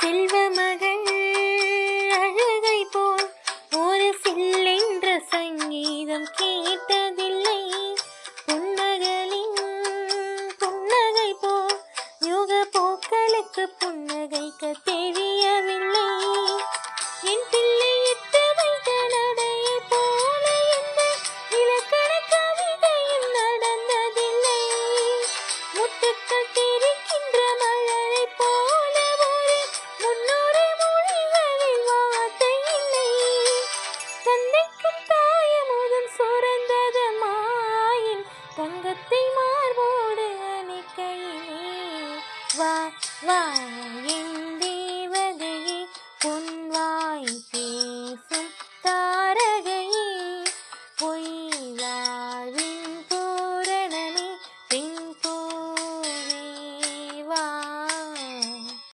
செல்வ மகள் அழுகை போல் ஒரு சில்லென்ற சங்கீதம் கேட்டதில்லை. புன்னகளின் புன்னகை போல் யுக போக்களுக்கு புன்னகைக்க தெரியவில்லை. என் பிள்ளை இட்டு வைத்த நடையை போல எந்த இலக்கண கவிதையும் நடந்ததில்லை. முத்துக்கள் தெரிக்கின்ற மலரை போல ஒரு முன்னூறு மொழிகளில் வார்த்தை இல்லை. தந்தைக்கும் தாயமுதம் சுரந்தது மாயின் தங்கத்தை மார்போடு அணைக்கையிலே. வா வா